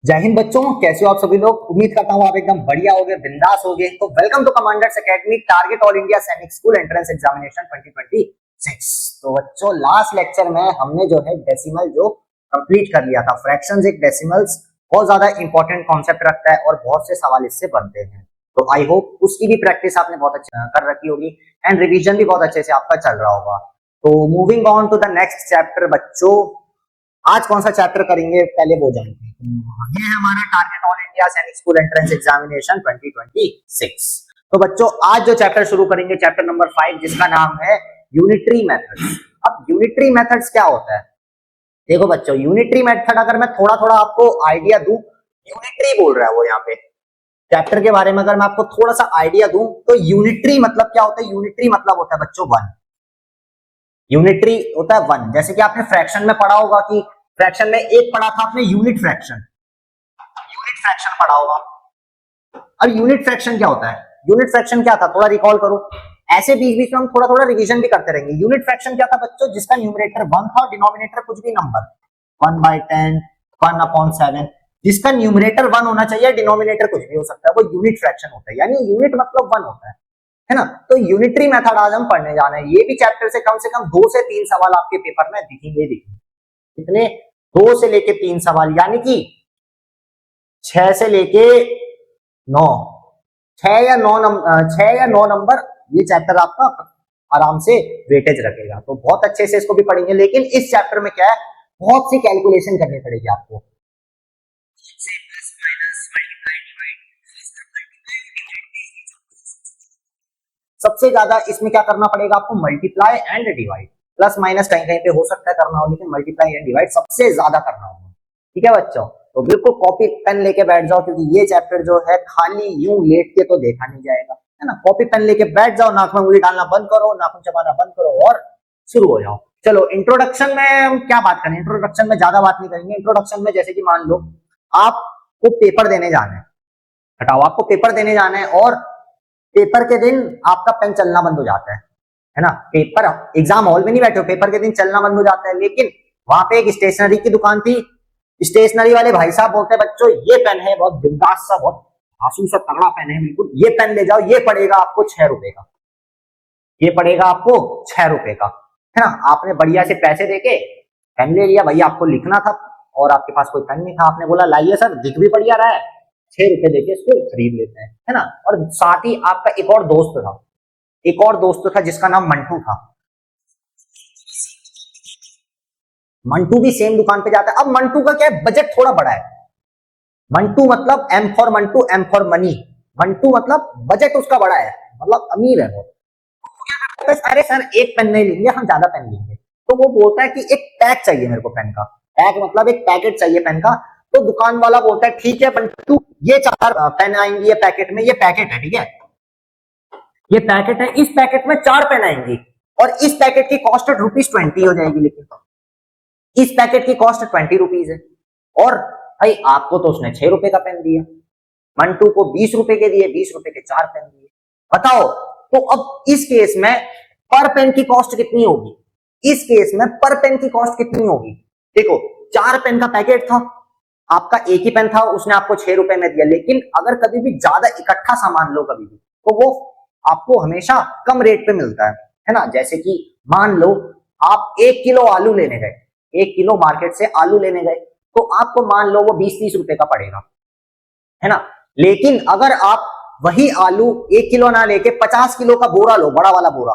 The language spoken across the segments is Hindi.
जय हिंद बच्चों, कैसे हो आप सभी लोग। उम्मीद करता हूँ आप एकदम बढ़िया होगे, बिंदास होगे। तो welcome to commanders academy target all India Sainik school entrance examination 2026। तो बच्चों, लास्ट लेक्चर में हमने जो है डेसिमल जो कंप्लीट कर लिया था। फ्रैक्शंस एक डेसिमल्स बहुत ज्यादा इंपॉर्टेंट कॉन्सेप्ट रखता है और बहुत से सवाल इससे बनते हैं। तो आई होप उसकी भी प्रैक्टिस आपने बहुत अच्छे कर रखी होगी एंड रिविजन भी बहुत अच्छे से आपका चल रहा होगा। तो moving on to the next chapter बच्चों, आज कौन सा चैप्टर करेंगे पहले वो जानते हैं। ये है हमारा target all India Sainik school entrance examination 2026। तो बच्चों, आज जो चैप्टर शुरू करेंगे, चैप्टर नंबर 5, जिसका नाम है यूनिटरी मेथड्स। अब यूनिटरी मेथड्स क्या होता है? देखो बच्चों, यूनिटरी मेथड अगर मैं थोड़ा थोड़ा आपको आइडिया दूं, यूनिटरी बोल रहा है वो यहाँ पे चैप्टर के बारे में, अगर मैं आपको थोड़ा सा आइडिया दूं तो यूनिटरी मतलब क्या होता है? यूनिटरी मतलब होता है बच्चों वन। यूनिटरी होता है वन। जैसे कि आपने फ्रैक्शन में पढ़ा होगा कि फ्रैक्शन में एक पढ़ा था आपने यूनिट फ्रैक्शन, यूनिट फ्रैक्शन पढ़ा होगा। अब यूनिट फ्रैक्शन क्या होता है? यूनिट फ्रैक्शन क्या था, थोड़ा रिकॉल करो। ऐसे बीच बीच में हम थोड़ा थोड़ा रिवीजन भी करते रहेंगे। यूनिट फ्रैक्शन क्या था बच्चों? जिसका न्यूमरेटर 1 था और डिनोमिनेटर कुछ भी नंबर 1/10, 1/7, जिसका न्यूमरेटर 1 होना चाहिए, डिनोमिनेटर कुछ भी हो सकता है, वो यूनिट फ्रैक्शन होता है। यानी यूनिट मतलब 1 होता है ना। तो यूनिटरी मेथड आज हम पढ़ने जा रहे हैं। ये भी चैप्टर से कम 2 से 3 सवाल आपके पेपर में दिखेंगे। कितने? 2 से लेके 3 सवाल, यानी कि 6 से लेके 9, 6 या 9 नंबर ये चैप्टर आपका आराम से वेटेज रखेगा। तो बहुत अच्छे से इसको भी पढ़ेंगे। लेकिन इस चैप्टर में क्या है, बहुत सी कैलकुलेशन करनी पड़ेगी आपको। सबसे ज्यादा इसमें क्या करना पड़ेगा आपको? Multiply and divide. Plus minus कहीं कहीं पे हो सकता है करना हो, लेकिन मल्टीप्लाई एंड डिवाइड सबसे ज्यादा करना होगा। ठीक है बच्चों, तो बिल्कुल कॉपी पेन लेके बैठ जाओ, क्योंकि ये चैप्टर जो है खाली यूं लेट के तो देखा नहीं जाएगा, है ना। कॉपी पेन लेके बैठ जाओ, नाक में उंगली डालना बंद करो, नाखून चबाना बंद करो और शुरू हो जाओ। चलो, इंट्रोडक्शन में हम क्या बात करें? इंट्रोडक्शन में ज्यादा बात नहीं करेंगे। इंट्रोडक्शन में जैसे कि मान लो आपको पेपर देने जाना है, हटाओ, आपको पेपर देने जाना है और पेपर के दिन आपका पेन चलना बंद हो जाता है ना। पेपर एग्जाम हॉल में नहीं बैठे हो, पेपर के दिन चलना बंद हो जाता है। लेकिन वहां पे एक स्टेशनरी की दुकान थी, स्टेशनरी वाले भाई साहब बोलते हैं बच्चों ये पेन है, बहुत बिंदास सा, बहुत आंसू सा तगड़ा पेन है, बिल्कुल ये पेन ले जाओ, ये पड़ेगा आपको 6 रुपए का, ये पड़ेगा आपको 6 रुपए का, है ना। आपने बढ़िया से पैसे देके पेन ले लिया, भैया आपको लिखना था और आपके पास कोई पेन नहीं था, आपने बोला लाइए सर, दिख भी बढ़िया रहा है, 6 रुपए देके इसको खरीद लेते हैं, है ना। और साथ ही आपका एक और दोस्त था, एक और दोस्त था जिसका नाम मंटू था। मंटू भी सेम दुकान पे जाता है। अब मंटू का क्या है, बजट थोड़ा बड़ा है। मंटू मतलब M for Mantu, M for money. Mantu मतलब बजट उसका बड़ा है, मतलब अमीर है वो। अरे सर एक पेन नहीं लेंगे, हम ज्यादा पेन लेंगे। तो वो बोलता है कि एक पैक चाहिए मेरे को पेन का, पैक मतलब एक पैकेट चाहिए पेन का। तो दुकान वाला बोलता है ठीक है मंटू, ये 4 पेन आएंगी ये पैकेट में, ये पैकेट है, ठीक है, ये पैकेट है, इस पैकेट में 4 पेन आएंगी और इस पैकेट की कॉस्ट ₹20 हो जाएगी। लेकिन इस पैकेट की कॉस्ट ₹20 है और भाई आपको तो उसने 6 रुपए का पेन दिया, मंटू को 20 रुपए के दिए, 20 रुपए के 4 पेन दिए। बताओ, तो अब इस केस में पर पेन की कॉस्ट कितनी होगी? इस केस में पर पेन की कॉस्ट कितनी होगी? देखो, 4 पेन का पैकेट था, आपका एक ही पेन था, उसने आपको 6 रुपए में दिया। लेकिन अगर कभी भी ज्यादा इकट्ठा सामान लो कभी भी, तो वो आपको हमेशा कम रेट पे मिलता है ना। जैसे कि मान लो आप 1 किलो आलू लेने गए, 1 किलो मार्केट से आलू लेने गए, तो आपको मान लो वो 20-30 रुपए का पड़ेगा, है ना। लेकिन अगर आप वही आलू 1 किलो ना लेके 50 किलो का बोरा लो, बड़ा वाला बोरा,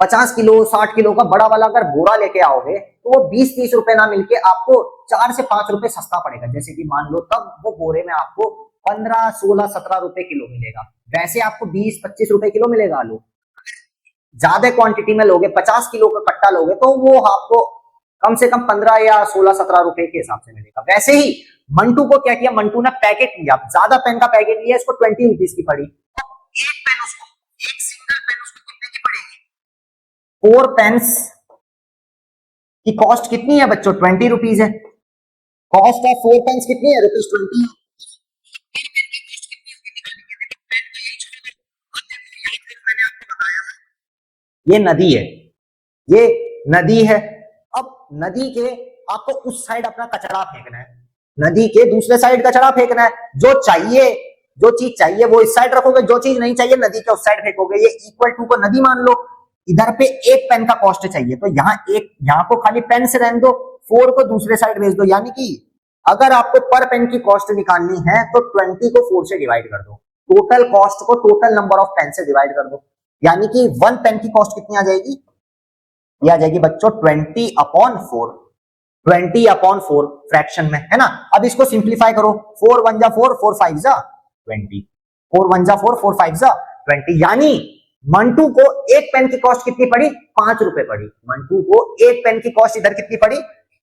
50 किलो 60 किलो का बड़ा वाला अगर बोरा लेके आओगे, तो वो 20-30 रुपए ना मिलके आपको 4 से 5 रुपए सस्ता पड़ेगा। जैसे कि मान लो तब वो बोरे में आपको 15, 16, 17 रुपए किलो मिलेगा। वैसे आपको 20-25 रुपए किलो मिलेगा आलू। ज्यादा क्वांटिटी में लोगे, 50 किलो का कट्टा लोगे, तो वो आपको कम से कम 15 या 16-17 रुपए के हिसाब से मिलेगा। वैसे ही मंटू को क्या किया, मंटू ने पैकेट लिया, ज्यादा पेन का पैकेट लिया, इसको 20 रुपीज की पड़ी। तो एक पेन उसको, एक सिंगल पेन उसको कितने की पड़ेगी? 4 पेन्स की कॉस्ट कितनी है बच्चों? 20 रुपीज है। कॉस्ट ऑफ 4 पेन्स कितनी है? ₹20। ये नदी है, ये नदी है। अब नदी के आपको उस साइड अपना कचरा फेंकना है, नदी के दूसरे साइड कचरा फेंकना है। जो चीज चाहिए वो इस साइड रखोगे, जो चीज नहीं चाहिए नदी के उस साइड फेंकोगे। ये इक्वल टू को नदी मान लो, इधर पे एक पेन का कॉस्ट चाहिए तो यहाँ को खाली पेन से रहने दो, 4 को दूसरे साइड भेज दो। यानी कि अगर आपको पर पेन की कॉस्ट निकालनी है तो 20 को 4 से डिवाइड कर दो, टोटल कॉस्ट को टोटल नंबर ऑफ पेन से डिवाइड कर दो। यानी कि 1 पेन की कॉस्ट कितनी आ जाएगी, ये आ जाएगी बच्चों 20/4, 20/4 फ्रैक्शन में, है ना। अब इसको सिंप्लीफाई करो, 4 1 जा 4, 4 5 जा 20, 4 1 जा 4, 4 5 जा 20। यानी मंटू को एक पेन की कॉस्ट कितनी पड़ी, 5 रुपए पड़ी। मंटू को एक पेन की कॉस्ट इधर कितनी पड़ी,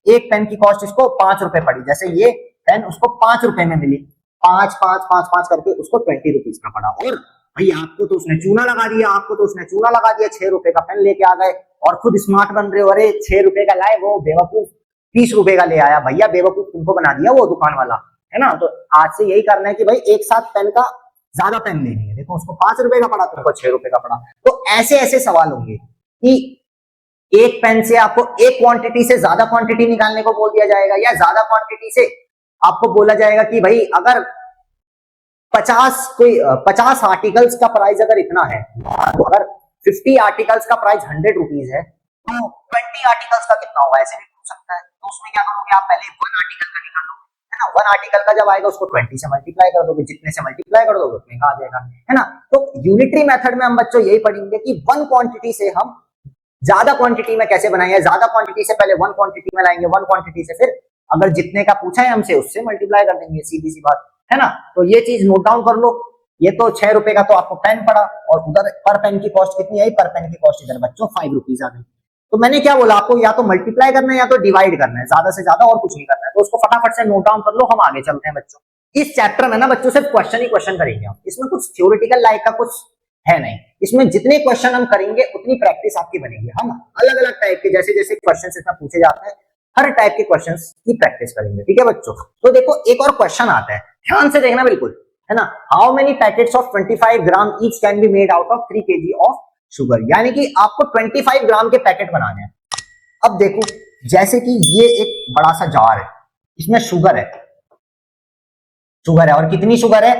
एक पेन की कॉस्ट इसको 5 रुपए पड़ी। जैसे ये पेन उसको 5 रुपए में मिली, 5 5 5 5 करके उसको 20 रुपीज का पड़ा। और भाई आपको तो उसने चूना लगा दिया, 6 रुपए का पेन लेके आ गए और खुद स्मार्ट बन रहे हो। अरे 6 रुपए का लाए, वो बेवकूफ 30 रुपए का ले आया। भैया बेवकूफ तुमको बना दिया वो दुकान वाला, है ना। तो आज से यही करना है कि भाई एक साथ पेन का ज्यादा पेन लेनी है। देखो उसको 5 रुपए का पड़ा, तुमको 6 रुपए का पड़ा। तो ऐसे ऐसे सवाल होंगे कि एक पेन से आपको एक क्वांटिटी से ज्यादा क्वांटिटी निकालने को बोल दिया जाएगा, या ज्यादा क्वांटिटी से आपको बोला जाएगा कि भाई अगर 50 आर्टिकल्स का प्राइस अगर इतना है, तो अगर 50 आर्टिकल्स का प्राइस 100 रुपीज है तो 20 आर्टिकल्स का कितना होगा, ऐसे भी पूछ सकता है। तो उसमें क्या करोगे आप, पहले 1 आर्टिकल का निकालो, है ना। 1 आर्टिकल का जब आएगा उसको 20 से मल्टीप्लाई कर दोगे, जितने से मल्टीप्लाई कर दोगे उतने का आ जाएगा, है ना। तो यूनिटरी मेथड में हम बच्चों यही पढ़ेंगे कि 1 क्वांटिटी से हम ज्यादा क्वांटिटी में कैसे बनाएंगे। ज्यादा क्वांटिटी से पहले 1 क्वांटिटी में लाएंगे, 1 क्वांटिटी से फिर अगर जितने का पूछा है हमसे उससे मल्टीप्लाई कर देंगे, सीधी सी बात, है ना। तो ये चीज नोट डाउन कर लो। ये तो 6 रुपए का तो आपको पेन पड़ा, और उधर पर पेन की कॉस्ट कितनी आई, पर पेन की कॉस्ट इधर बच्चों 5 रुपीज आ गई। तो मैंने क्या बोला आपको, या तो मल्टीप्लाई करना है या तो डिवाइड करना है, ज्यादा से ज्यादा और कुछ नहीं करना है। तो उसको फटाफट से नोट डाउन कर लो, हम आगे चलते हैं बच्चों। इस चैप्टर में ना बच्चों सिर्फ क्वेश्चन ही क्वेश्चन करेंगे हम, इसमें कुछ थ्योरेटिकल लाइक का कुछ है नहीं। इसमें जितने क्वेश्चन हम करेंगे उतनी प्रैक्टिस आपकी बनेगी। हम अलग अलग टाइप के जैसे जैसे क्वेश्चन इसमें पूछे जाते हैं, हर टाइप के क्वेश्चंस की प्रैक्टिस करेंगे, ठीक है बच्चों। तो देखो एक और क्वेश्चन आता है, ध्यान से देखना बिल्कुल, है ना। How many packets of 25 gram each can be made out of 3 kg of sugar. यानी कि आपको 25 ग्राम के पैकेट बनाने हैं। अब देखो जैसे कि ये एक बड़ा सा जार है, इसमें शुगर है, और कितनी शुगर है,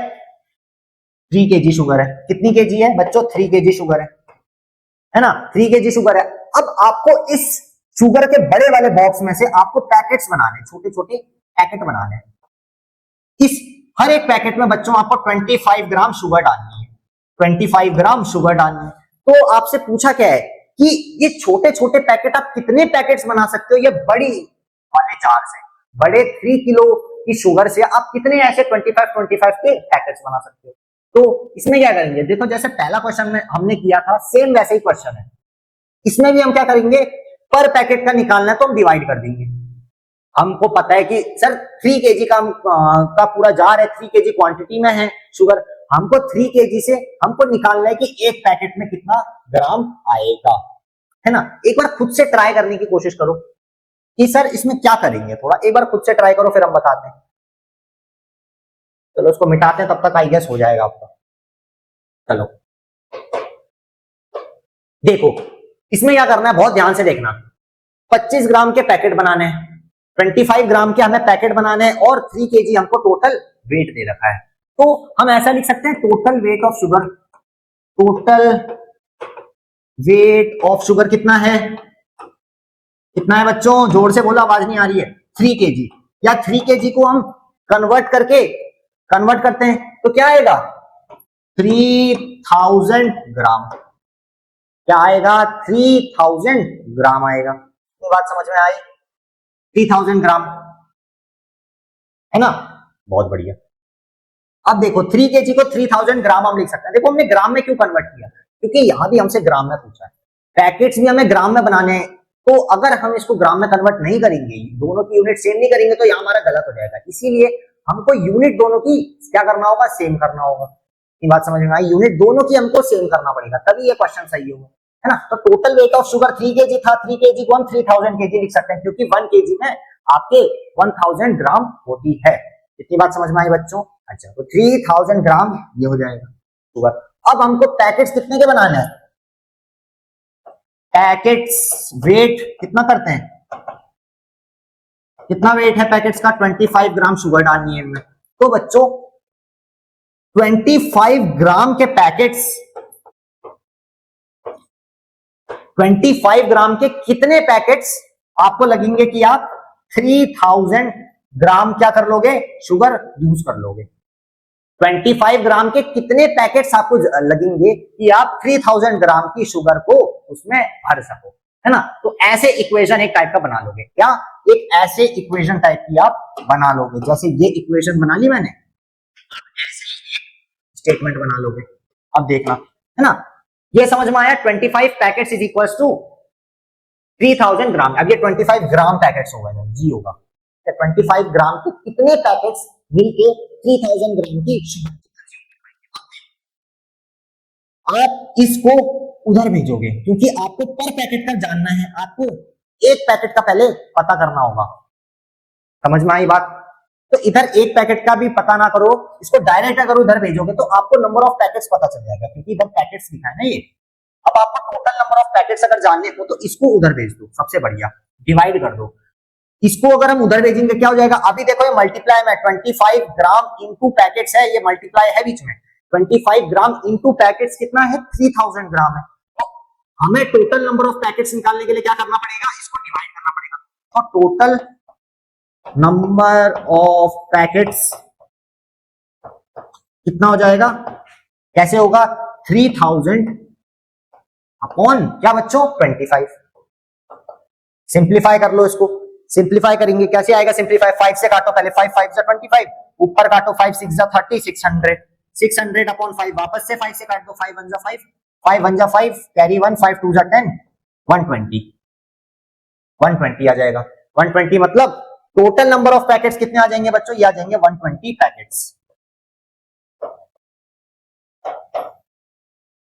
3 kg शुगर है। कितनी केजी है बच्चों, 3 kg शुगर है ना, 3 kg शुगर है। अब आपको इस शुगर के बड़े वाले बॉक्स में से आपको पैकेट्स बनाने, छोटे छोटे पैकेट बनाने हैं। इस हर एक पैकेट में बच्चों आपको 25 ग्राम शुगर डालनी है, 25 ग्राम शुगर डालनी है। तो आपसे पूछा क्या है कि ये छोटे छोटे पैकेट आप कितने पैकेट्स बना सकते हो, ये बड़ी वाले जार से, बड़े 3 किलो की शुगर से आप कितने ऐसे 25 के पैकेट्स बना सकते हो। तो इसमें क्या करेंगे, देखो जैसे पहला क्वेश्चन में हमने किया था सेम वैसे ही क्वेश्चन है। इसमें भी हम क्या करेंगे, पर पैकेट का निकालना है तो हम डिवाइड कर देंगे। हमको पता है कि सर 3 kg का पूरा जार है, 3 kg क्वांटिटी में है शुगर, हमको 3 kg से हमको निकालना है कि एक पैकेट में कितना ग्राम आएगा, है ना। एक बार खुद से ट्राई करने की कोशिश करो कि सर इसमें क्या करेंगे, थोड़ा एक बार खुद से ट्राई करो फिर हम बताते हैं। चलो उसको मिटाते हैं, तब तक आई गेस हो जाएगा आपका। चलो देखो इसमें क्या करना है, बहुत ध्यान से देखना। 25 ग्राम के पैकेट बनाने हैं, 25 ग्राम के हमें पैकेट बनाने हैं, और 3 kg हमको टोटल वेट दे रखा है। तो हम ऐसा लिख सकते हैं total weight of sugar, total weight of sugar कितना है, कितना है बच्चों, जोर से बोलो आवाज नहीं आ रही है, 3 kg। या 3 kg को हम कन्वर्ट करते हैं तो क्या आएगा, 3000 ग्राम। क्या आएगा, 3000 ग्राम आएगा। ये बात समझ में आई, 3000 ग्राम, है ना, बहुत बढ़िया। अब देखो 3 kg को 3000 ग्राम हम लिख सकते हैं। देखो हमने ग्राम में क्यों कन्वर्ट किया, क्योंकि यहां भी हमसे ग्राम में पूछा है, पैकेट्स भी हमें ग्राम में बनाने हैं। तो अगर हम इसको ग्राम में कन्वर्ट नहीं करेंगे, दोनों की यूनिट सेम नहीं करेंगे, तो यहाँ हमारा गलत हो जाएगा। इसीलिए हमको यूनिट दोनों की क्या करना होगा, सेम करना होगा। ये बात समझ में आई, यूनिट दोनों की हमको सेम करना पड़ेगा, तभी ये क्वेश्चन सही होगा, है ना। तो total weight of sugar 3 kg था, 3 kg को हम 3000 kg लिख सकते हैं, क्योंकि 1 kg में आपके 1000 ग्राम होती है। इतनी बात समझ में आई बच्चों। अच्छा, तो 3000 ग्राम ये हो जाएगा शुगर। अब हमको पैकेट्स कितने के बनाने हैं, पैकेट्स वेट कितना करते हैं, कितना वेट है पैकेट्स का, 25 ग्राम शुगर डालनी है इनमें। तो बच्चों 25 ग्राम के पैकेट्स, 25 ग्राम के कितने पैकेट्स आपको लगेंगे कि आप 3000 ग्राम क्या कर लोगे, शुगर यूज कर लोगे। 25 ग्राम के कितने पैकेट्स आपको लगेंगे कि आप 3000 ग्राम की शुगर को उसमें भर सको, है ना। तो ऐसे इक्वेशन एक टाइप का बना लोगे, क्या एक ऐसे इक्वेशन टाइप की आप बना लोगे, जैसे ये इक्वेशन बना ली मैंने, स्टेटमेंट बना लोगे। अब देखना, है ना, ये समझ में आया, 25 पैकेट्स इज इक्वल टू 3000 ग्राम। अब ये 25 ग्राम पैकेट्स होगा, जी होगा, 25 ग्राम के कितने पैकेट्स मिलके 3000 ग्राम की शुगर, आप इसको उधर भेजोगे, क्योंकि आपको पर पैकेट का जानना है, आपको एक पैकेट का पहले पता करना होगा। समझ में आई बात। तो इधर एक पैकेट का भी पता ना करो, इसको डायरेक्ट अगर उधर भेजोगे तो आपको नंबर ऑफ पैकेट्स पता चल जाएगा, क्योंकि इधर पैकेट्स लिखा है ना ये। अब आपको टोटल नंबर ऑफ पैकेट्स अगर जानने हो तो इसको उधर भेज दो, सबसे बढ़िया, डिवाइड कर दो। इसको अगर हम उधर भेजेंगे क्या हो जाएगा, अभी देखो ये मल्टीप्लाई में 25 ग्राम इंटू पैकेट्स है, ये मल्टीप्लाई है बीच में, 25 ग्राम इंटू पैकेट्स कितना है, 3000 ग्राम है। तो हमें टोटल नंबर ऑफ पैकेट्स निकालने के लिए क्या करना पड़ेगा, इसको डिवाइड करना पड़ेगा। तो टोटल नंबर ऑफ पैकेट्स कितना हो जाएगा, कैसे होगा, 3000 अपॉन क्या बच्चों, 25। सिंप्लीफाई कर लो इसको, सिंप्लीफाई करेंगे कैसे आएगा, सिंप्लीफाई 5 से काटो पहले, 5 5 से 25, ऊपर काटो 5 6 जा 30, 600 600 अपॉन 5, वापस से 5 से काट दो, 5 1 जा 5, 5 1 जा 5, कैरी 1, 5 2 जा 10, 120 120 आ जाएगा। 120 मतलब टोटल नंबर ऑफ पैकेट्स कितने आ जाएंगे बच्चों, ये आ जाएंगे 120 पैकेट्स।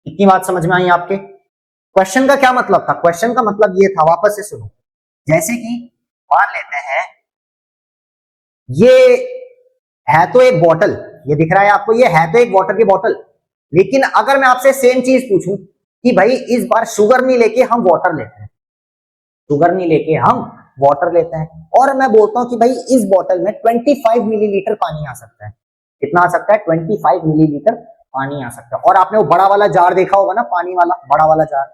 इतनी बात समझ में आई आपके। क्वेश्चन का क्या मतलब था, क्वेश्चन का मतलब ये था, वापस से सुनो, जैसे कि मान लेते हैं ये है तो एक बॉटल, ये दिख रहा है आपको, ये है तो एक वाटर की बॉटल, लेकिन अगर मैं आपसे सेम चीज पूछूं कि भाई इस बार शुगर नहीं लेके हम वाटर लेते हैं, शुगर नहीं लेके हम वाटर लेते हैं, और मैं बोलता हूं कि भाई इस बॉटल में 25 मिलीलीटर पानी आ सकता है, कितना आ सकता है, 25 मिलीलीटर पानी आ सकता है। और आपने वो बड़ा वाला जार देखा होगा ना, पानी वाला बड़ा वाला जार।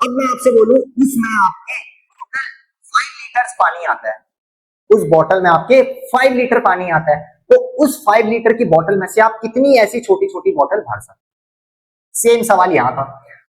अब मैं आपसे बोलूं इसमें आपके 5 लीटर पानी आता है, उस बॉटल में आपके 5 लीटर पानी आता है, तो उस 5 लीटर की बॉटल में से आप कितनी ऐसी छोटी छोटी बॉटल भर सकते हैं। सेम सवाल यहां था,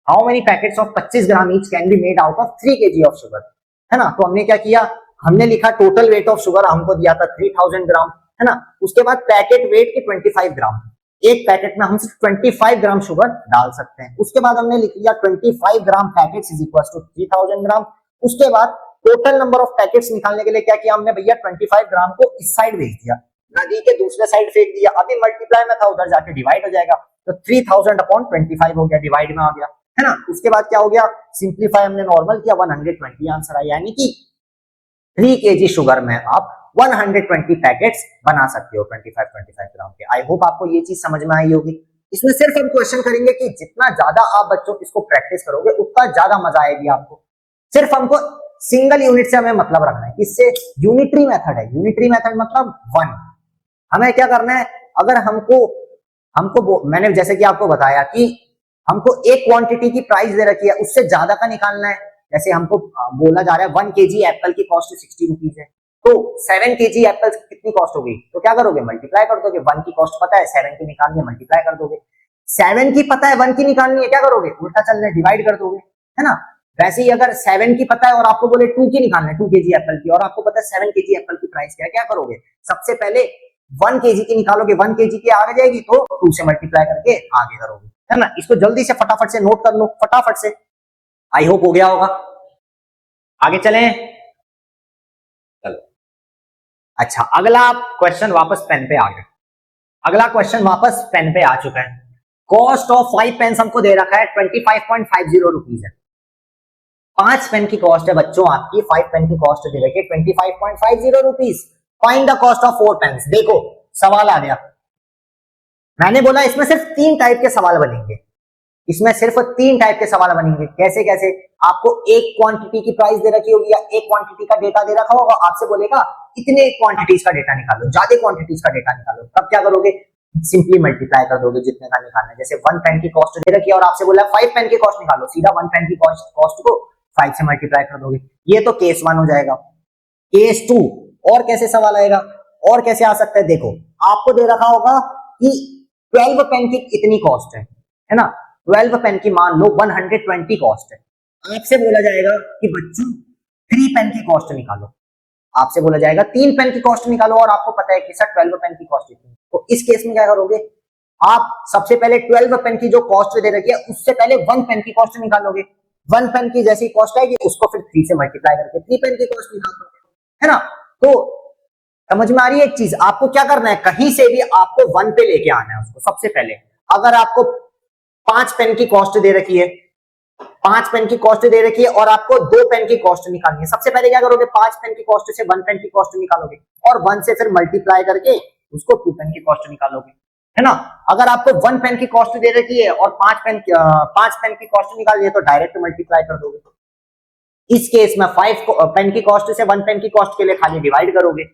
how many packets of 25 gram each can be made out of 3 kg of sugar, है ना। तो हमने क्या किया, हमने लिखा टोटल वेट ऑफ शुगर हमको दिया था 3000 ग्राम, है ना। उसके बाद पैकेट वेट के 25 ग्राम, एक पैकेट में हम सिर्फ 25 ग्राम शुगर डाल सकते हैं। उसके बाद हमने लिख लिया 25 ग्राम पैकेट्स इज इक्वल टू 3000 ग्राम। उसके बाद टोटल नंबर ऑफ पैकेट्स निकालने के लिए क्या किया हमने, भैया 25 ग्राम को इस साइड भेज दिया, नदी के दूसरे साइड फेंक दिया, अभी मल्टीप्लाई में था, उधर जाके डिवाइड हो जाएगा, तो 3000 अपॉन 25 हो गया, डिवाइड में आ गया, है ना। उसके बाद क्या हो गया, सिंप्लीफाई हमने नॉर्मल किया, 120 आंसर आया, यानी कि 3 kg शुगर में आप 120 पैकेट्स बना सकते हो 25 ग्राम के। आई होप आपको ये चीज समझ में आई होगी। इसमें सिर्फ हम क्वेश्चन करेंगे कि जितना ज्यादा आप बच्चों इसको प्रैक्टिस करोगे उतना ज्यादा मजा आएगी आपको। सिर्फ हमको सिंगल यूनिट से हमें मतलब रखना है, इससे यूनिटरी मेथड है, यूनिटरी मेथड मतलब 1। हमें क्या करना है, अगर हमको मैंने जैसे कि आपको बताया कि हमको एक क्वांटिटी की प्राइस दे रखी है, उससे ज्यादा का निकालना है। जैसे हमको बोला जा रहा है 1 kg एप्पल की कॉस्ट 60 रुपीज है, तो 7 kg एप्पल कितनी कॉस्ट होगी, तो क्या करोगे, मल्टीप्लाई कर दोगे। 1 की कॉस्ट पता है, 7 की निकालनी है, मल्टीप्लाई कर दोगे। 7 की पता है, 1 की निकालनी है, क्या करोगे, उल्टा चलने, डिवाइड कर दोगे, है ना। वैसे ही अगर 7 की पता है और आपको बोले 2 की निकालना है, 2 kg एप्पल की, और आपको पता है 7 kg एप्पल की प्राइस क्या है, क्या करोगे, सबसे पहले 1 kg की निकालोगे, 1 kg की आगे जाएगी तो 2 से मल्टीप्लाई करके आगे करोगे, है ना। इसको जल्दी से फटाफट से नोट कर लो, फटाफट से। आई होप हो गया होगा। आगे चलें, चलो। अच्छा, अगला क्वेश्चन वापस पेन पे आ गया, अगला क्वेश्चन वापस पेन पे आ चुका है। कॉस्ट ऑफ 5 पेन्स हमको दे रखा है 25.50 रुपीज है। 5 पेन की कॉस्ट है बच्चों आपकी, 5 पेन की कॉस्ट दे रखी है 25.50 rupees. Find the cost of 4 pens. देखो सवाल आ गया, मैंने बोला इसमें सिर्फ 3 टाइप के सवाल बनेंगे। इसमें सिर्फ 3 टाइप के सवाल बनेंगे। कैसे कैसे? आपको एक क्वांटिटी की प्राइस दे रखी होगी या एक क्वांटिटी का डेटा दे रखा होगा, आपसे बोलेगा इतने क्वांटिटीज का डेटा निकालो, ज्यादा क्वांटिटीज का डेटा निकालो। तब क्या करोगे? सिंपली मल्टीप्लाई कर दोगे जितने का निकालना है। जैसे 1 पेन की कॉस्ट दे रखी है और आपसे बोला 5 पेन की कॉस्ट निकालो, सीधा 1 पेन की कॉस्ट को 5 से मल्टीप्लाई कर दोगे। ये तो केस 1 हो जाएगा। केस 2 और कैसे सवाल आएगा, और कैसे आ सकता है? देखो, आपको दे रखा होगा कि 12 पेन की इतनी कॉस्ट है ना, 12 पेन की मान लो 120 कॉस्ट है। आपसे बोला जाएगा कि बच्चों 3 पेन की कॉस्ट निकालो, आपसे बोला जाएगा 3 पेन की कॉस्ट निकालो और आपको पता है कि सर 12 पेन की कॉस्ट इतनी। तो इस केस में क्या करोगे? आप सबसे पहले 12 पेन की जो कॉस्ट दे रखी है उससे पहले 1 पेन की कॉस्ट निकालोगे। 1 पेन की जैसी कॉस्ट आएगी उसको फिर 3 से मल्टीप्लाई करके 3 पेन की कॉस्ट निकालोगे, है ना। तो समझ में आ रही है एक चीज? आपको क्या करना है, कहीं से भी आपको 1 पे लेके आना है उसको। सबसे पहले अगर आपको 5 पेन की कॉस्ट दे रखी है, 5 पेन की कॉस्ट दे रखी है और आपको 2 पेन की कॉस्ट निकालनी है, सबसे पहले क्या करोगे? 5 पेन की कॉस्ट से 1 पेन की कॉस्ट निकालोगे और 1 से फिर मल्टीप्लाई करके उसको 2 पेन की कॉस्ट निकालोगे, है ना। अगर आपको 1 पेन की कॉस्ट दे रखी है और 5 पेन की कॉस्ट निकालनी है तो डायरेक्ट मल्टीप्लाई कर दोगे। इस केस में 5 पेन की कॉस्ट से 1 पेन की कॉस्ट के लिए खाली डिवाइड करोगे।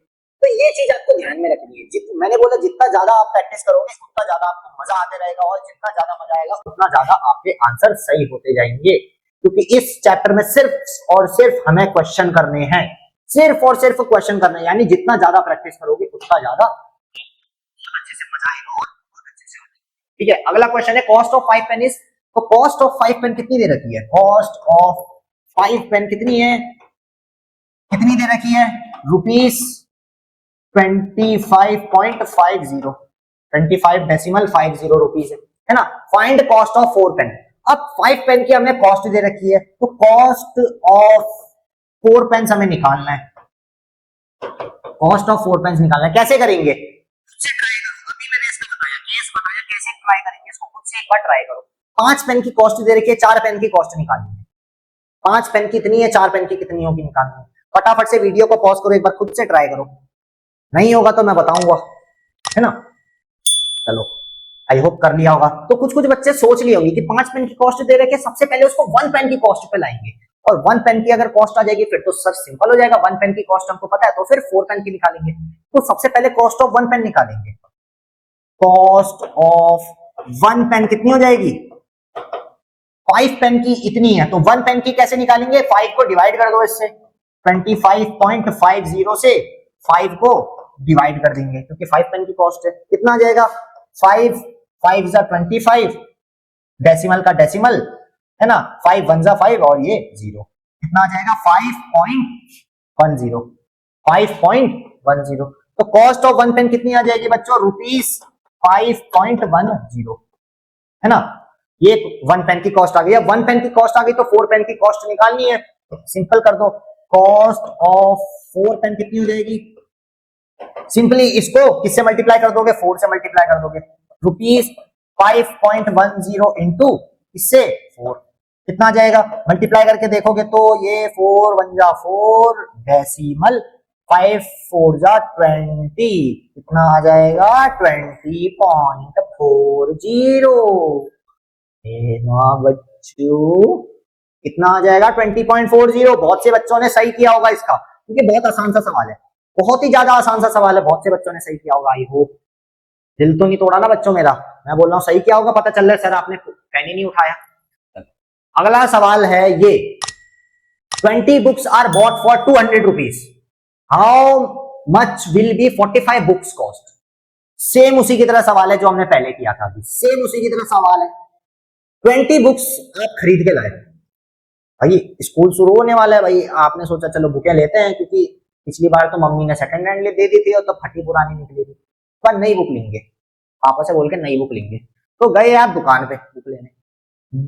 तो ये चीज आपको ध्यान में रखनी है। मैंने बोला जितना ज्यादा आप प्रैक्टिस करोगे उतना ज्यादा आपको मजा आते रहेगा और जितना ज्यादा मजा आएगा उतना ज्यादा आपके आंसर सही होते जाएंगे, क्योंकि इस चैप्टर में सिर्फ और सिर्फ हमें क्वेश्चन करने हैं, सिर्फ और सिर्फ क्वेश्चन करने हैं। यानी जितना ज्यादा प्रैक्टिस करोगे उतना ज्यादा अच्छे से मजा आएगा और अच्छे से। ठीक है, अगला क्वेश्चन है कॉस्ट ऑफ 5 पेन इज। तो कॉस्ट ऑफ 5 पेन कितनी दे रखी है? कॉस्ट ऑफ 5 पेन कितनी है? कितनी दे रखी है? रुपीस 25.50, 25.50 रुपीज है ना। Find cost of 4 pen. अब 5 पेन की हमें कॉस्ट दे रखी है तो कॉस्ट ऑफ 4 पेन हमें निकालना है। कॉस्ट ऑफ 4 पेन निकालना है, कैसे करेंगे? खुद से ट्राई करो। अभी मैंने इसका बताया, केस बताया कैसे ट्राई करेंगे, इसको खुद से एक बार ट्राई करो। 5 पेन की कॉस्ट दे रखी है, 4 पेन की कॉस्ट निकालनी है। 5 पेन कितनी है, 4 पेन की कितनी होगी निकालनी है। फटाफट से वीडियो को पॉज करो, एक बार खुद से ट्राई करो, नहीं होगा तो मैं बताऊंगा, है ना। चलो, आई होप कर लिया होगा। तो कुछ कुछ बच्चे सोच लिए होंगे कि 5 पेन की कॉस्ट दे रखे, सबसे पहले उसको 1 पेन की कॉस्ट पे लाएंगे और 1 पेन की अगर कॉस्ट आ जाएगी फिर तो सर सिंपल हो जाएगा। 1 पेन की कॉस्ट हमको पता है तो फिर 4 पेन की निकालेंगे। तो सबसे पहले कॉस्ट ऑफ 1 पेन निकालेंगे। कॉस्ट ऑफ 1 पेन कितनी हो जाएगी? 5 पेन की इतनी है तो 1 पेन की कैसे निकालेंगे? 5 को डिवाइड कर दो इससे, 25.50 से 5 को डिवाइड कर देंगे क्योंकि 5 पेन की कॉस्ट है। कितना आ जाएगा? 5 5 जा 25, डेसिमल का डेसिमल है ना, 5 1 जा 5 और ये 0, कितना आ जाएगा? 5.10, 5.10। तो कॉस्ट ऑफ 1 पेन कितनी आ जाएगी बच्चों? रुपीस 5.10, है ना। ये 1 पेन की कॉस्ट आ गई। 1 पेन की कॉस्ट आ गई तो 4 पेन की कॉस्ट निकालनी है, सिंपल कर दो। कॉस्ट ऑफ 4 पेन कितनी हो जाएगी? सिंपली इसको किससे मल्टीप्लाई कर दोगे? 4 से मल्टीप्लाई कर दोगे। रुपीस 5.10 इंटू इससे 4 कितना आ जाएगा? मल्टीप्लाई करके देखोगे तो ये 4 1 जा 4 डेसिमल 5 4 जा 20, कितना आ जाएगा? 20.40। बच्चों कितना आ जाएगा? 20.40। बहुत से बच्चों ने सही किया होगा इसका, क्योंकि बहुत आसान सा सवाल है, बहुत ही ज्यादा आसान सा सवाल है। बहुत से बच्चों ने सही किया होगा। आई होप दिल तो नहीं तोड़ा ना बच्चों मेरा। मैं बोल रहा हूँ सही किया होगा, पता चल रहा है सर आपने पेन ही नहीं उठाया। अगला सवाल है ये, 20 books are bought for 200 rupees, how much will be 45 books cost. Same उसी की तरह सवाल है जो हमने पहले किया था, अभी सेम उसी की तरह सवाल है। 20 बुक्स आप खरीद के लाए भाई, स्कूल शुरू होने वाला है भाई, आपने सोचा चलो बुकें लेते हैं, क्योंकि पिछली बार तो मम्मी ने सेकंड हैंड दे दी थी और तो फटी पुरानी निकली थी, पर नई बुक लेंगे, पापा से बोल के नई बुक लेंगे। तो गए आप दुकान पे बुक लेने,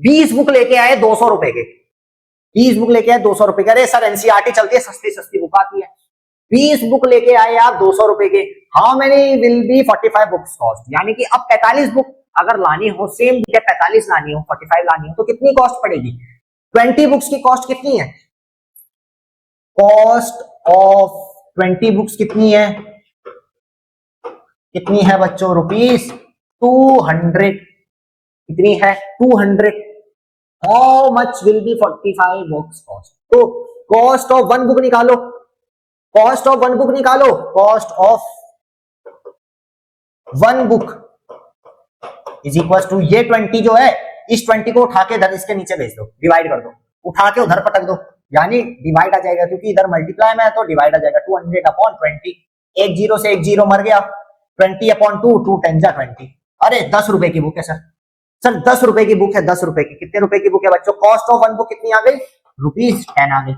20 बुक लेके आए 200 रुपए के, 20 बुक लेके आए 200 रुपए के। अरे सर एनसीईआरटी चलती है, सस्ती सस्ती बुक आती है। 20 बुक लेके आए आप 200 रुपए के, how many will be 45 books cost. यानी कि अब 45 बुक अगर लानी हो, सेम बुक 45 लानी हो, 45 लानी हो, तो कितनी कॉस्ट पड़ेगी? 20 बुक्स की कॉस्ट कितनी है? कॉस्ट ऑफ 20 बुक्स कितनी है? कितनी है बच्चों? रुपीस 200। कितनी है 200। How much will be 45 books cost? तो कॉस्ट ऑफ वन बुक निकालो, कॉस्ट ऑफ वन बुक निकालो, cost of one book is equal to ये 20 जो है, इस 20 को उठा के इधर इसके नीचे भेज दो, डिवाइड कर दो, उठा के उधर पटक दो, यानी डिवाइड आ जाएगा, क्योंकि इधर मल्टीप्लाई में है तो डिवाइड आ जाएगा। 200 अपॉन 20, एक जीरो से एक जीरो मर गया, 20 अपॉन 2, 2 10 जा 20। अरे 10 रुपए की बुक है सर, सर 10 रुपए की बुक है, 10 रुपए की। कितने रुपए की बुक है बच्चों? कॉस्ट ऑफ वन बुक कितनी आ गई? ₹10 आ गई।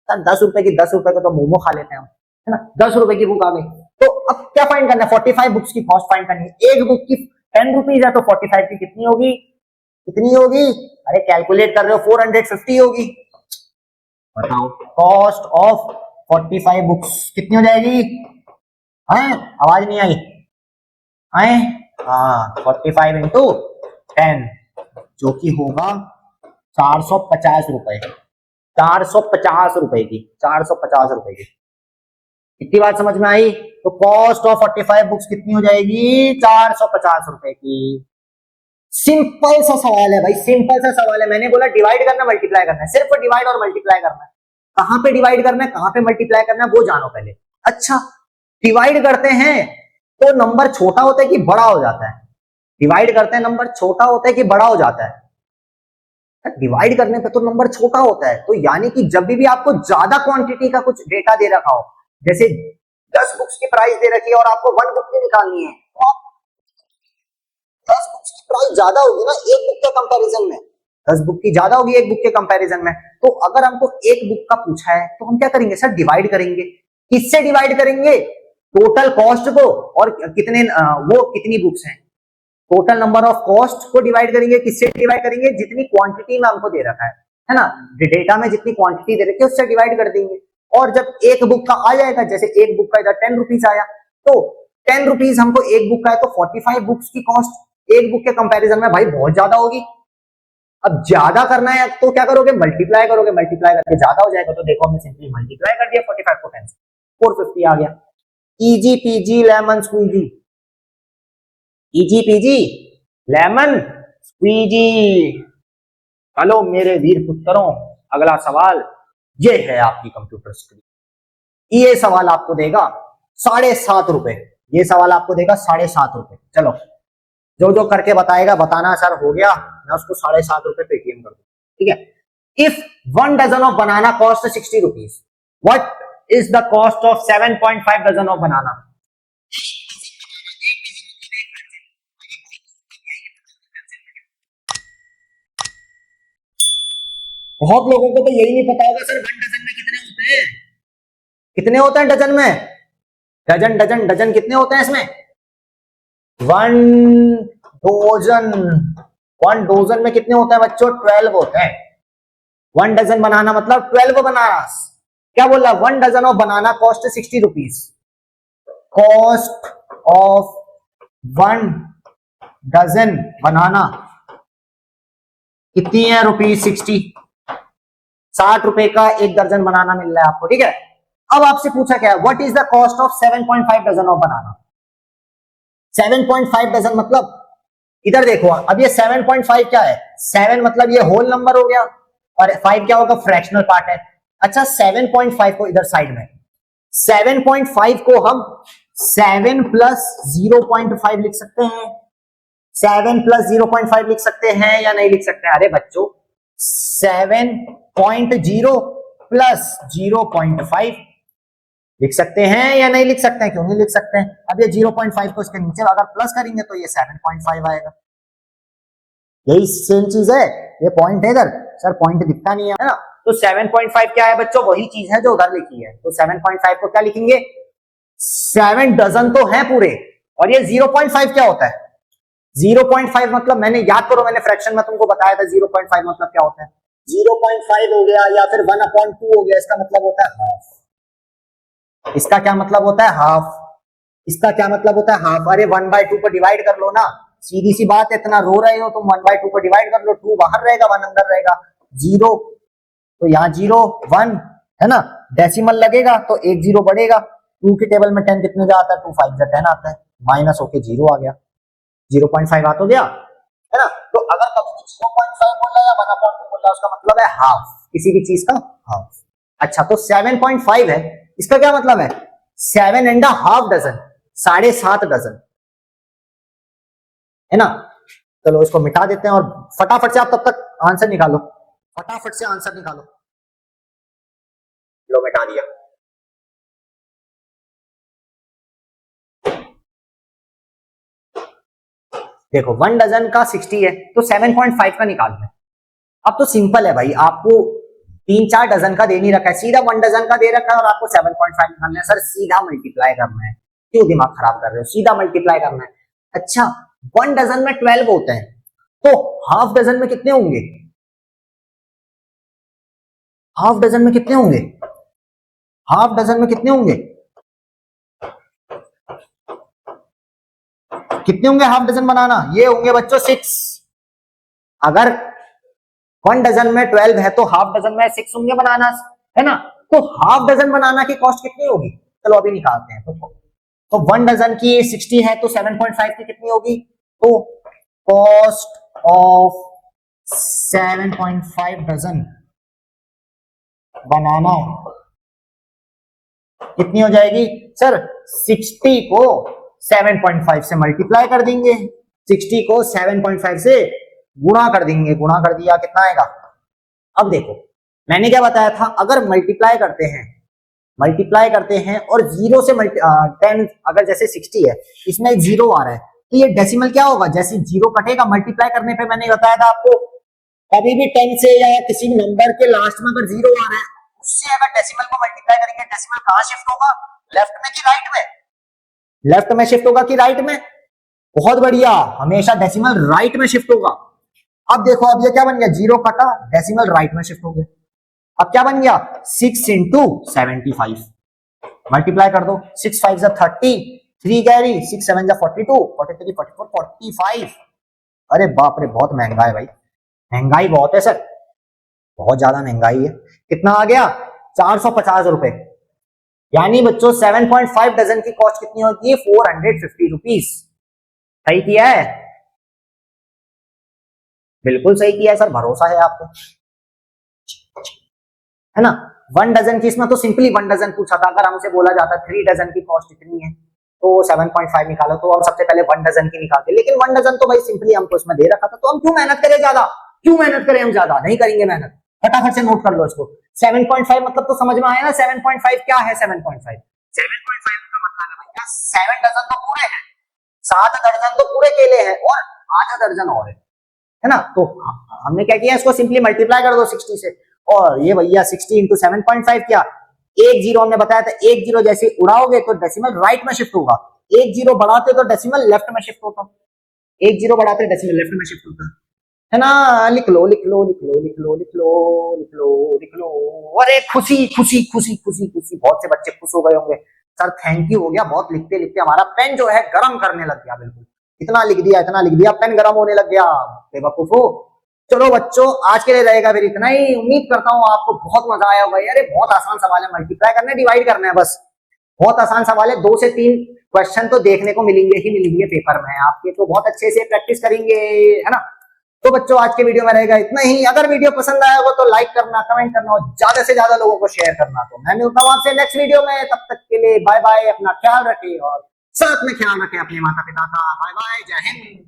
सर 10 रुपए की, 10 रुपए को तो मोमो खा लेते हैं हम, है ना। 10 रुपए की बुक आ गई, तो अब क्या फाइंड करना है? 45 बुक्स की कॉस्ट फाइंड करनी है। एक बुक की 10 रुपीज है तो 45 की कितनी होगी? कितनी होगी? अरे कैलकुलेट कर रहे हो, 450 होगी। बताओ कॉस्ट ऑफ 45 बुक्स कितनी हो जाएगी? हाँ आवाज नहीं आई? आए हाँ 45 इंटू 10 जो कि होगा 450 रुपए, 450 रुपए की, 450 रुपए की। इतनी बात समझ में आई? तो कॉस्ट ऑफ 45 बुक्स कितनी हो जाएगी? 450 रुपए की। सिंपल सा सवाल है भाई, सिंपल सा सवाल है। मैंने बोला डिवाइड करना मल्टीप्लाई करना है, सिर्फ डिवाइड और मल्टीप्लाई करना है। कहां पे डिवाइड करना है, कहां पे मल्टीप्लाई करना है, वो जानो पहले। अच्छा डिवाइड करते हैं तो नंबर छोटा होता है कि बड़ा हो जाता है? डिवाइड करते हैं नंबर छोटा होता है कि बड़ा हो जाता है? डिवाइड करने पे तो नंबर छोटा होता है। तो यानी कि जब भी आपको ज्यादा क्वांटिटी का कुछ डेटा दे रखा हो, जैसे 10 बुक्स की प्राइस दे रखी है और आपको 1 बुक की निकालनी है, तो 10 बुक्स की प्राइस ज्यादा होगी ना एक बुक के कंपैरिजन में, 10 बुक की ज्यादा होगी एक बुक के कंपैरिजन में। तो अगर हमको एक बुक का पूछा है तो हम क्या करेंगे सर? डिवाइड करेंगे। किससे डिवाइड करेंगे? टोटल कॉस्ट को, और कितने वो कितनी बुक्स हैं, टोटल नंबर ऑफ कॉस्ट को डिवाइड करेंगे। किससे डिवाइड करेंगे? जितनी क्वांटिटी में हमको दे रखा है ना, डेटा में जितनी क्वांटिटी दे रखी है उससे डिवाइड कर देंगे। और जब एक बुक का आ जाएगा, जैसे एक बुक का इधर 10 रुपीज आया, तो 10 रुपीज हमको एक बुक का है, तो 45 बुक्स की कॉस्ट एक बुक के कंपैरिजन में भाई बहुत ज्यादा होगी। अब ज्यादा करना है तो क्या करोगे? मल्टीप्लाई करोगे, मल्टीप्लाई करके ज्यादा हो जाएगा। तो देखो हमने सिंपली मल्टीप्लाई कर दिया, 45 को 10 450 आ गया। Easy peasy lemon squeezy, easy peasy lemon squeezy. चलो मेरे वीर पुत्रों, अगला सवाल ये है आपकी कंप्यूटर स्क्रीन। ये सवाल आपको देगा 7.5 रुपए, ये सवाल आपको देगा 7.5 रुपए। चलो जो जो करके बताएगा बताना सर हो गया, मैं उसको 7.5 रुपए पेटीएम कर दूं, ठीक है। If 1 dozen of banana cost 60 rupees, what is the cost of 7.5 dozen of banana? बहुत लोगों को तो यही नहीं पता होगा सर 1 डजन में कितने होते हैं? कितने होते हैं डजन में? डजन डजन डजन कितने होते हैं इसमें? 1 डोजन, 1 डोजन में कितने होते हैं बच्चों? 12 होते हैं। 1 डजन बनाना मतलब 12 बनाना। क्या बोला? 1 dozen of banana cost 60 rupees. Cost of 1 dozen banana कितनी है? ₹60। 60 रुपए का एक दर्जन बनाना मिल रहा है आपको, ठीक है। अब आपसे पूछा क्या है? What is the cost of 7.5 dozen of banana? 7.5 dozen मतलब इधर देखो, अब ये 7.5 क्या है? 7 मतलब ये होल नंबर हो गया, और 5 क्या होगा? फ्रैक्शनल पार्ट है। अच्छा 7.5 को इधर साइड में, 7.5 को हम 7 प्लस 0.5 लिख सकते हैं। 7 प्लस 0.5 लिख सकते हैं या नहीं लिख सकते हैं? अरे बच्चों 7.0 प्लस 0.5 लिख सकते हैं या नहीं लिख सकते हैं? क्यों नहीं लिख सकते हैं? अब ये 0.5 को इसके नीचे अगर प्लस करेंगे तो ये 7.5 आएगा। यही सेम चीज है, ये पॉइंट है इधर, सर पॉइंट दिखता नहीं है ना। तो 7.5 क्या है बच्चों? वही चीज है जो उधर लिखी है। तो 7.5 को क्या लिखेंगे? 7 डजन तो है पूरे, और ये 0.5 क्या होता है? 0.5 मतलब मैंने याद करो, मैंने फ्रैक्शन में तुमको बताया था 0.5 मतलब क्या होता है। 0.5 हो गया या फिर 1/2 हो गया, इसका मतलब होता है हाफ। इसका क्या मतलब होता है? हाफ। इसका क्या मतलब होता है? हाफ। अरे 1/2 को डिवाइड कर लो ना, सीधी सी बात है। इतना रो रहे हो तुम, 1/2 को डिवाइड कर लो, 2 बाहर रहेगा 1 अंदर रहेगा, 0 तो यहाँ 0 1 है ना, डेसिमल लगेगा तो 1 0 बढ़ेगा। 2 की टेबल में 10 कितने जा आता है? 2 5 10 आता है, माइनस होके 0 आ गया, 0.5 आ तो गया है ना। तो अगर कभी भी 0.5 बोल रहा है या 1/2 बोल रहा है उसका मतलब है हाफ, किसी भी चीज का हाफ। अच्छा तो 7.5 है, इसका क्या मतलब है 7.5 डजन, 7.5 डजन, है ना। चलो इसको मिटा देते हैं और फटाफट से आप तब तक आंसर निकालो, फटाफट से आंसर निकालो। लो मिटा दिया। देखो 1 डजन का 60 है तो 7.5 का निकालना है। अब तो सिंपल है भाई, आपको 3-4 डजन का दे नहीं रखा है, सीधा 1 डजन का दे रखा है और आपको 7.5 निकालना है। सर सीधा मल्टीप्लाई करना है, क्यों दिमाग खराब कर रहे हो, सीधा मल्टीप्लाई करना है। अच्छा 1 डजन में 12 होते हैं तो हाफ डजन में कितने होंगे, हाफ डजन में कितने होंगे, हाफ डजन में कितने होंगे, कितने होंगे हाफ डजन बनाना, ये होंगे बच्चों 6। अगर 1 डजन में 12 है तो हाफ डजन में 6 होंगे बनाना, है ना। तो हाफ डजन बनाना की कॉस्ट कितनी होगी, चलो अभी निकालते हैं। तो 1 डजन की 60 है तो 7.5 की कितनी होगी, तो कॉस्ट ऑफ 7.5 डजन बनाना कितनी हो जाएगी सर, 60 को 7.5 से मल्टीप्लाई कर देंगे, 60 को 7.5 से गुणा कर देंगे, गुणा कर दिया कितना आएगा। अब देखो मैंने क्या बताया था, अगर मल्टीप्लाई करते हैं और 0 से 10, अगर जैसे 60 है इसमें 0 आ रहा है तो ये डेसिमल क्या होगा, जैसे 0 कटेगा मल्टीप्लाई करने पे, मैंने बताया था आपको कभी भी 10 से या किसी नंबर के लास्ट में अगर 0 आ रहा है उससे अगर डेसिमल को मल्टीप्लाई करेंगे, डेसिमल कहां शिफ्ट होगा, लेफ्ट में कि राइट में, लेफ्ट में शिफ्ट होगा कि राइट में, बहुत बढ़िया, हमेशा डेसिमल राइट में शिफ्ट होगा। अब देखो अब ये क्या बन गया, 0 कटा डेसिमल राइट में शिफ्ट हो गया। अब क्या बन गया 6 इंटू 75, मल्टीप्लाई कर दो, 6 5 30, 3 कैरी, 6 7 42, 43 44 45। अरे बाप रे बहुत महंगा है भाई, महंगाई बहुत है सर, बहुत ज्यादा महंगाई है। कितना आ गया 450 रुपए, यानी बच्चों 7.5 डजन की कॉस्ट कितनी होती है 450 रुपीज। सही किया है, बिल्कुल सही किया है सर, भरोसा है आपको, है ना। 1 डजन की, इसमें तो सिंपली 1 डजन पूछा था, अगर हमसे बोला जाता 3 डजन की कॉस्ट कितनी है तो 7.5 निकालो, तो हम सबसे पहले 1 डजन की निकालते, लेकिन 1 डजन तो भाई सिंपली हमको इसमें दे रखा था, तो हम क्यों मेहनत करें ज्यादा, क्यों मेहनत करें हम ज्यादा, नहीं करेंगे मेहनत, फटाफट से नोट कर लो इसको। 7.5 मतलब तो समझ में आया ना, 7.5 क्या है, 7.5 का मतलब है भैया 7 डजन तो पूरे हैं, 7 दर्जन तो पूरे केले हैं और आधा दर्जन और है ना। तो हमने क्या किया, इसको सिंपली मल्टीप्लाई कर दो 60 से, और ये भैया 60 इंटू 7.5 क्या, एक जीरो हमने बताया था, एक जीरो जैसे उड़ाओगे तो डेसिमल राइट में शिफ्ट होगा, एक जीरो बढ़ाते तो डेसिमल लेफ्ट में शिफ्ट होता, एक जीरो बढ़ाते डेसिमल लेफ्ट में शिफ्ट होता, है ना। लिख लो लिख लो लिख लो लिख लो लिख लो लिख लो लिख लो। अरे खुशी खुशी खुशी खुशी खुशी, बहुत से बच्चे खुश हो गए होंगे, सर थैंक यू हो गया, बहुत लिखते लिखते हमारा पेन जो है गर्म करने लग गया, बिल्कुल इतना लिख दिया पेन गर्म होने लग गया, बेवकूफो। चलो बच्चों आज के लिए रहेगा फिर इतना ही, उम्मीद करता हूँ आपको बहुत मजा आया होगा। अरे बहुत आसान सवाल है, मल्टीप्लाई करना है डिवाइड करना है बस, बहुत आसान सवाल है, 2 से 3 क्वेश्चन तो देखने को मिलेंगे ही मिलेंगे पेपर में आपके, तो बहुत अच्छे से प्रैक्टिस करेंगे, है ना। तो बच्चों आज के वीडियो में रहेगा इतना ही, अगर वीडियो पसंद आया हो तो लाइक करना, कमेंट करना और ज्यादा से ज्यादा लोगों को शेयर करना। तो मैं मिलता हूँ आपसे नेक्स्ट वीडियो में, तब तक के लिए बाय बाय, अपना ख्याल रखें और साथ में ख्याल रखें अपने माता पिता का। बाय बाय, जय हिंद।